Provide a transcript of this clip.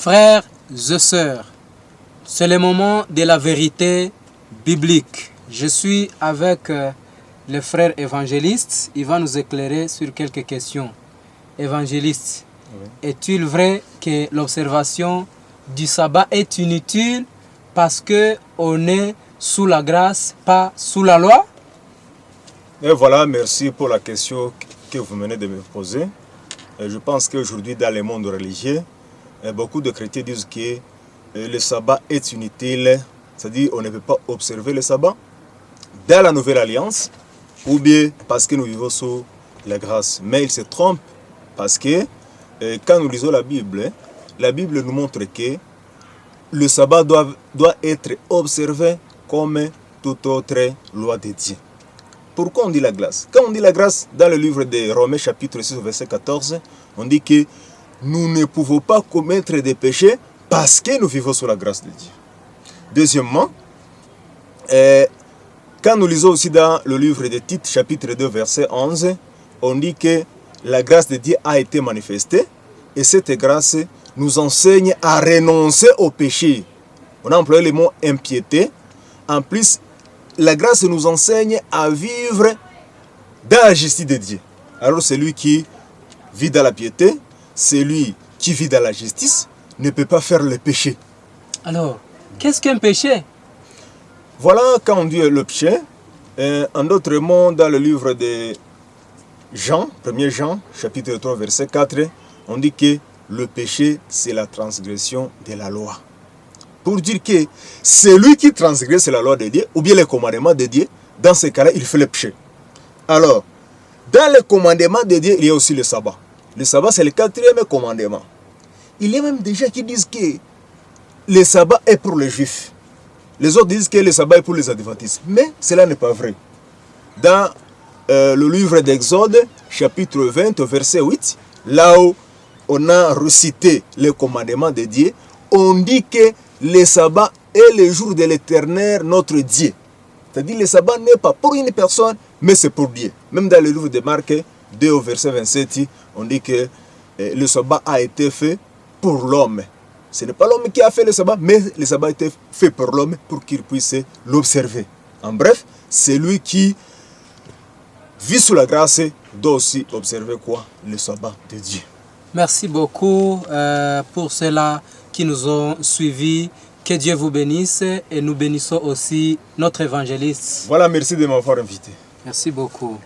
Frères et sœurs, c'est le moment de la vérité biblique. Je suis avec le frère évangéliste. Il va nous éclairer sur quelques questions. Évangéliste, oui. Est-il vrai que l'observation du sabbat est inutile parce qu'on est sous la grâce, pas sous la loi? Et voilà, merci pour la question que vous venez de me poser. Je pense qu'aujourd'hui, dans le monde religieux, beaucoup de chrétiens disent que le sabbat est inutile, c'est-à-dire qu'on ne peut pas observer le sabbat dans la nouvelle alliance, ou bien parce que nous vivons sous la grâce. Mais ils se trompent parce que quand nous lisons la Bible nous montre que le sabbat doit être observé comme toute autre loi de Dieu. Pourquoi on dit la grâce? Quand on dit la grâce, dans le livre de Romains chapitre 6, verset 14, on dit que nous ne pouvons pas commettre des péchés parce que nous vivons sous la grâce de Dieu. Deuxièmement, quand nous lisons aussi dans le livre de Tite, chapitre 2, verset 11, on dit que la grâce de Dieu a été manifestée et cette grâce nous enseigne à renoncer au péché. On a employé le mot impiété. En plus, la grâce nous enseigne à vivre dans la justice de Dieu. Alors celui qui vit dans la piété, celui qui vit dans la justice, ne peut pas faire le péché. Alors, qu'est-ce qu'un péché? Voilà quand on dit le péché. En d'autres mots, dans le livre de Jean, 1er Jean, chapitre 3, verset 4, on dit que le péché, c'est la transgression de la loi. Pour dire que celui qui transgresse la loi de Dieu, ou bien les commandements de Dieu, dans ce cas-là, il fait le péché. Alors, dans le commandement de Dieu, il y a aussi le sabbat. Le sabbat, c'est le 4e commandement. Il y a même des gens qui disent que le sabbat est pour les juifs. Les autres disent que le sabbat est pour les adventistes. Mais cela n'est pas vrai. Dans le livre d'Exode, chapitre 20, verset 8, là où on a recité le commandement de Dieu, on dit que le sabbat est le jour de l'Éternel, notre Dieu. C'est-à-dire le sabbat n'est pas pour une personne, mais c'est pour Dieu. Même dans le livre de Marc 2 au verset 27, on dit que le sabbat a été fait pour l'homme. Ce n'est pas l'homme qui a fait le sabbat, mais le sabbat a été fait pour l'homme pour qu'il puisse l'observer. En bref, celui qui vit sous la grâce doit aussi observer quoi? Le sabbat de Dieu. Merci beaucoup pour ceux-là qui nous ont suivis. Que Dieu vous bénisse et nous bénissons aussi notre évangéliste. Voilà, merci de m'avoir invité. Merci beaucoup.